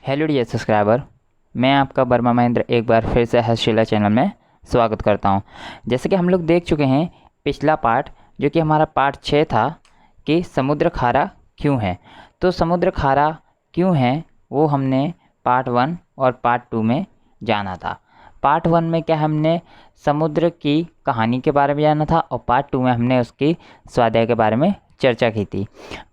Hello dear subscriber, मैं आपका वर्मा महेंद्र एक बार फिर से हर्षिला चैनल में स्वागत करता हूं। जैसे कि हम लोग देख चुके हैं पिछला पार्ट, जो कि हमारा पार्ट 6 था कि समुद्र खारा क्यों है। तो समुद्र खारा क्यों है वो हमने पार्ट 1 और पार्ट 2 में जाना था। पार्ट 1 में क्या हमने समुद्र की कहानी के बारे में जाना था और पार्ट 2 में हमने उसकी स्वाध्याय के बारे में चर्चा की थी।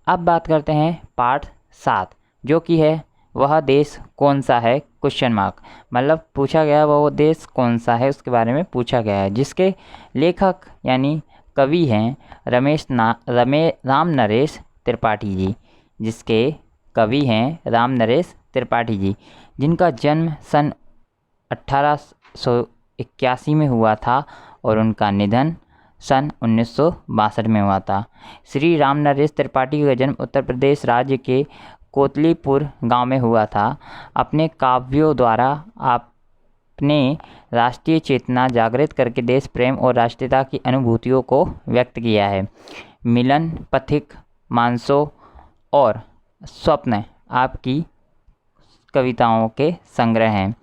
अब बात करते हैं पार्ट 7, जो कि है वह देश कौन सा है, क्वेश्चन मार्क। मतलब पूछा गया वो देश कौन सा है, उसके बारे में पूछा गया है। जिसके लेखक यानी कवि हैं राम नरेश त्रिपाठी जी। जिसके कवि हैं राम नरेश त्रिपाठी जी, जिनका जन्म सन 1881 में हुआ था और उनका निधन सन 1962 में हुआ था। श्री राम नरेश त्रिपाठी का जन्म उत्तर प्रदेश राज्य के कोतलीपुर गांव में हुआ था। अपने काव्यों द्वारा आपने राष्ट्रीय चेतना जागृत करके देश प्रेम और राष्ट्रीयता की अनुभूतियों को व्यक्त किया है। मिलन, पथिक, मानसो और स्वप्न आपकी कविताओं के संग्रह हैं।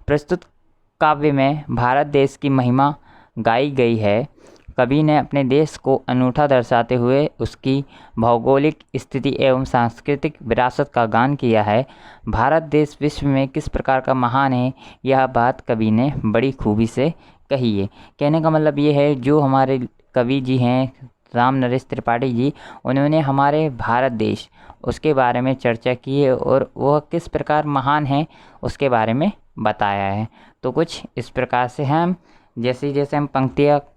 प्रस्तुत काव्य में भारत देश की महिमा गाई गई है। कवि ने अपने देश को अनूठा दर्शाते हुए उसकी भौगोलिक स्थिति एवं सांस्कृतिक विरासत का गान किया है। भारत देश विश्व में किस प्रकार का महान है, यह बात कवि ने बड़ी खूबी से कही है। कहने का मतलब ये है, जो हमारे कवि जी हैं राम नरेश त्रिपाठी जी, उन्होंने हमारे भारत देश उसके बारे में चर्चा की है और वह किस प्रकार महान है उसके बारे में बताया है। तो कुछ इस प्रकार से हम जैसे जैसे हम पंक्तियाँ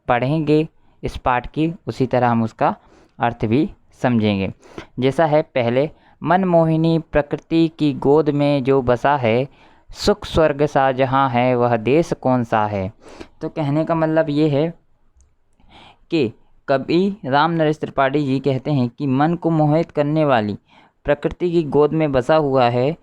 पढ़ेंगे इस पाठ की, उसी तरह हम उसका अर्थ भी समझेंगे। जैसा है, पहले मनमोहिनी प्रकृति की गोद में जो बसा है, सुख स्वर्ग सा जहाँ है वह देश कौन सा है। तो कहने का मतलब ये है कि कवि राम नरेश त्रिपाठी जी कहते हैं कि मन को मोहित करने वाली प्रकृति की गोद में बसा हुआ है,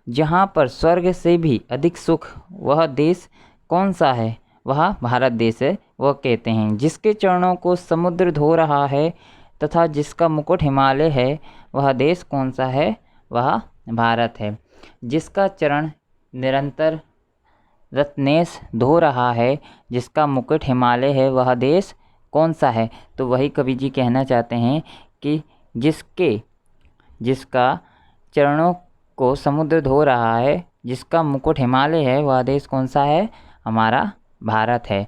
जहाँ पर स्वर्ग से भी अधिक सुख, वह देश कौन सा है, वह भारत देश है। वह कहते हैं जिसके चरणों को समुद्र धो रहा है तथा जिसका मुकुट हिमालय है, वह देश कौन सा है, वह भारत है। जिसका चरण निरंतर रत्नेश धो रहा है, जिसका मुकुट हिमालय है, वह देश कौन सा है। तो वही कवि जी कहना चाहते हैं कि जिसका चरणों को समुद्र धो रहा है, जिसका मुकुट हिमालय है, वह देश कौन सा है, हमारा भारत है।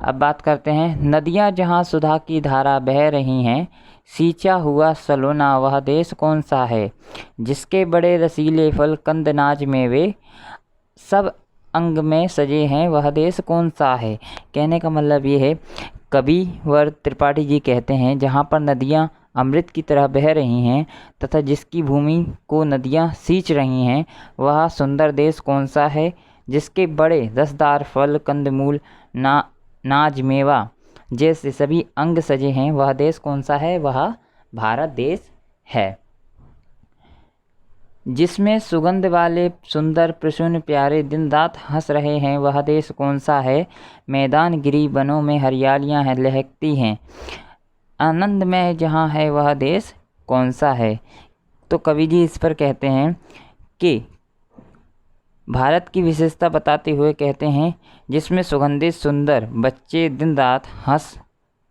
अब बात करते हैं, नदियाँ जहाँ सुधा की धारा बह रही हैं, सींचा हुआ सलोना वह देश कौन सा है। जिसके बड़े रसीले फल कंद नाज मेवे सब अंग में सजे हैं, वह देश कौन सा है। कहने का मतलब ये है, कवि वर त्रिपाठी जी कहते हैं जहाँ पर नदियाँ अमृत की तरह बह रही हैं तथा जिसकी भूमि को नदियाँ सींच रही हैं, वह सुंदर देश कौन सा है। जिसके बड़े रसदार फल कंदमूल नाज मेवा जैसे सभी अंग सजे हैं, वह देश कौन सा है, वह भारत देश है। जिसमें सुगंध वाले सुंदर प्रसून प्यारे दिन रात हंस रहे हैं, वह देश कौन सा है। मैदान गिरी वनों में हरियालियां हैं लहकती हैं, आनंद में जहाँ है वह देश कौन सा है। तो कवि जी इस पर कहते हैं कि भारत की विशेषता बताते हुए कहते हैं, जिसमें सुगंधित सुंदर बच्चे दिन रात हंस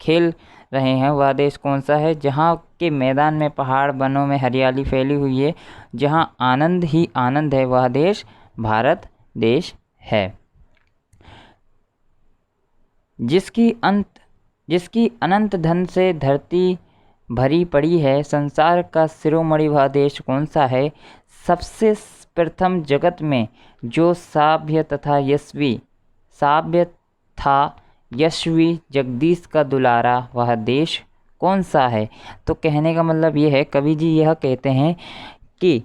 खेल रहे हैं, वह देश कौन सा है। जहाँ के मैदान में पहाड़ वनों में हरियाली फैली हुई है, जहाँ आनंद ही आनंद है, वह देश भारत देश है। जिसकी अनंत धन से धरती भरी पड़ी है, संसार का शिरोमणि वह देश कौन सा है। सबसे प्रथम जगत में जो साभ्य था यशवी जगदीश का दुलारा, वह देश कौन सा है। तो कहने का मतलब ये है, कवि जी यह कहते हैं कि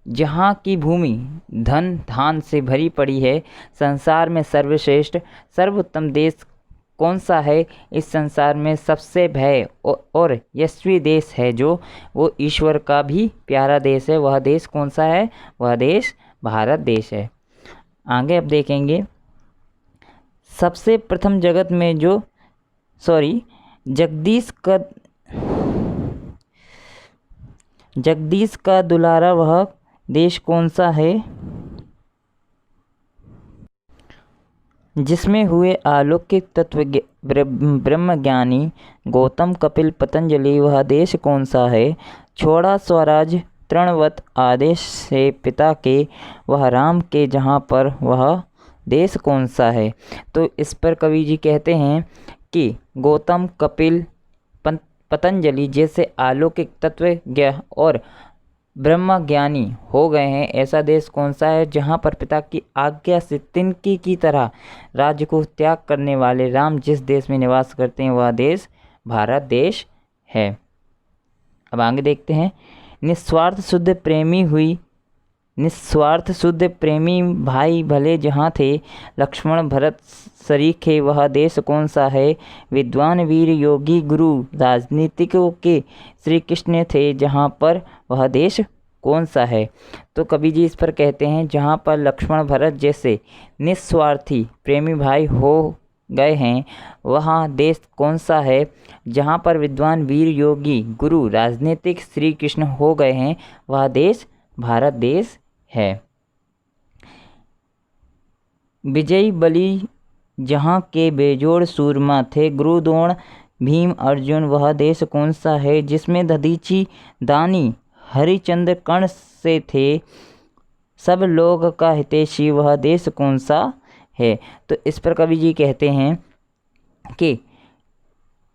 जहाँ की भूमि धन धान से भरी पड़ी है, संसार में सर्वश्रेष्ठ सर्वोत्तम देश कौन सा है। इस संसार में सबसे भय और यशस्वी देश है, जो वो ईश्वर का भी प्यारा देश है, वह देश कौन सा है, वह देश भारत देश है। आगे अब देखेंगे, सबसे प्रथम जगत में जो जगदीश का दुलारा वह देश कौन सा है जिसमें हुए अलौकिक तत्व ब्रह्मज्ञानी गौतम कपिल पतंजलि? वह देश कौन सा है? छोड़ा स्वराज तृणवत आदेश से पिता के, वह राम के जहाँ पर, वह देश कौन सा है? तो इस पर कवि जी कहते हैं कि गौतम कपिल पतंजलि जैसे अलौकिक तत्वज्ञ और ब्रह्मज्ञानी हो गए हैं, ऐसा देश कौन सा है जहाँ पर पिता की आज्ञा से तिनकी की तरह राज्य को त्याग करने वाले राम जिस देश में निवास करते हैं, वह देश भारत देश है। अब आगे देखते हैं। निस्वार्थ शुद्ध प्रेमी भाई भले जहाँ थे, लक्ष्मण भरत सरीखे, वह देश कौन सा है? विद्वान वीर योगी गुरु राजनीतिकों के श्री कृष्ण थे, जहाँ पर, वह देश कौन सा है? तो कवि जी इस पर कहते हैं जहाँ पर लक्ष्मण भरत जैसे निस्वार्थी प्रेमी भाई हो गए हैं, वहाँ देश कौन सा है? जहाँ पर विद्वान वीर योगी गुरु राजनीतिक श्री कृष्ण हो गए हैं, वह देश भारत देश है। विजयी बलि जहाँ के बेजोड़ सूरमा थे, गुरु द्रोण भीम अर्जुन, वह देश कौन सा है? जिसमें दधीची दानी हरिचंद्र कर्ण से थे, सब लोग का हितैषी, वह देश कौन सा है? तो इस पर कवि जी कहते हैं कि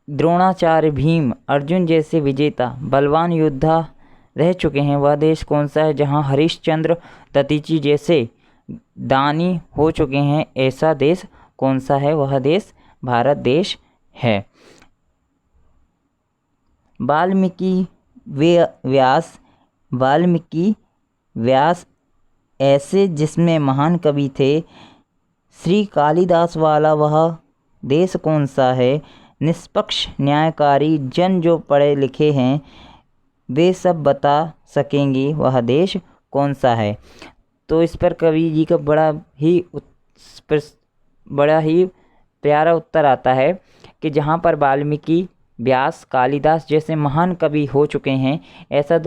द्रोणाचार्य भीम अर्जुन जैसे विजेता बलवान योद्धा रह चुके हैं, वह देश कौन सा है? जहाँ हरिश्चंद्र दधीची जैसे दानी हो चुके हैं, ऐसा देश कौन सा है? वह देश भारत देश है। वाल्मीकि व्यास ऐसे जिसमें महान कवि थे, श्री कालिदास वाला वह देश कौन सा है? निष्पक्ष न्यायकारी जन जो पढ़े लिखे हैं, वे सब बता सकेंगे, वह देश कौन सा है? तो इस पर कवि जी का बड़ा ही प्यारा उत्तर आता है कि जहाँ पर वाल्मीकि व्यास कालिदास जैसे महान कवि हो चुके हैं, ऐसा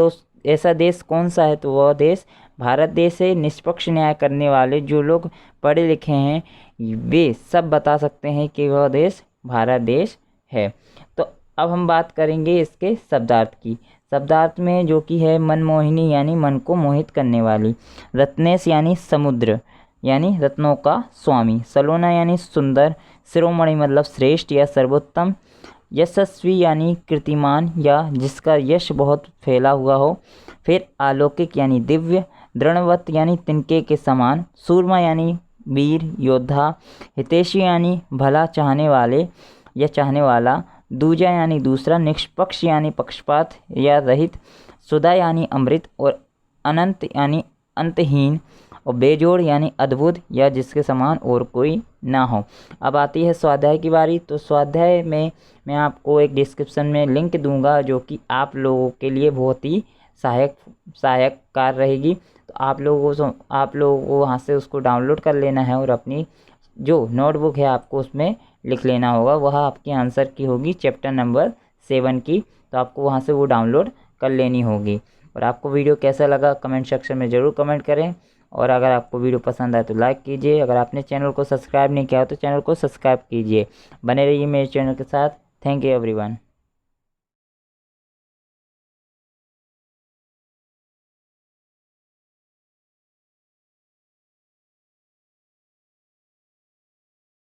देश कौन सा है? तो वह देश भारत देश है। निष्पक्ष न्याय करने वाले जो लोग पढ़े लिखे हैं, वे सब बता सकते हैं कि वह देश भारत देश है। तो अब हम बात करेंगे इसके शब्दार्थ की। शब्दार्थ में जो कि है मनमोहिनी यानी मन को मोहित करने वाली, रत्नेश यानी समुद्र यानी रत्नों का स्वामी, सलोना यानी सुंदर, शिरोमणि मतलब श्रेष्ठ या सर्वोत्तम, यशस्वी यानी कीर्तिमान या जिसका यश बहुत फैला हुआ हो, फिर अलौकिक यानी दिव्य, दृढ़वत यानी तिनके के समान, सूरमा यानी वीर योद्धा, हितैषी यानी भला चाहने वाले या चाहने वाला, दूजा यानी दूसरा, निष्पक्ष यानी पक्षपात या रहित, सुधा यानी अमृत और अनंत यानी अंतहीन, और बेजोड़ यानी अद्भुत या जिसके समान और कोई ना हो। अब आती है स्वाध्याय की बारी। तो स्वाध्याय में मैं आपको एक डिस्क्रिप्शन में लिंक दूंगा जो कि आप लोगों के लिए बहुत ही सहायककार रहेगी। तो आप लोगों को वहाँ से उसको डाउनलोड कर लेना है और अपनी जो नोटबुक है आपको उसमें लिख लेना होगा। वह आपकी आंसर की होगी चैप्टर नंबर 7 की, तो आपको वहाँ से वो डाउनलोड कर लेनी होगी। और आपको वीडियो कैसा लगा कमेंट सेक्शन में ज़रूर कमेंट करें, और अगर आपको वीडियो पसंद आए तो लाइक कीजिए। अगर आपने चैनल को सब्सक्राइब नहीं किया तो चैनल को सब्सक्राइब कीजिए। बने रहिए मेरे चैनल के साथ। Thank you everyone.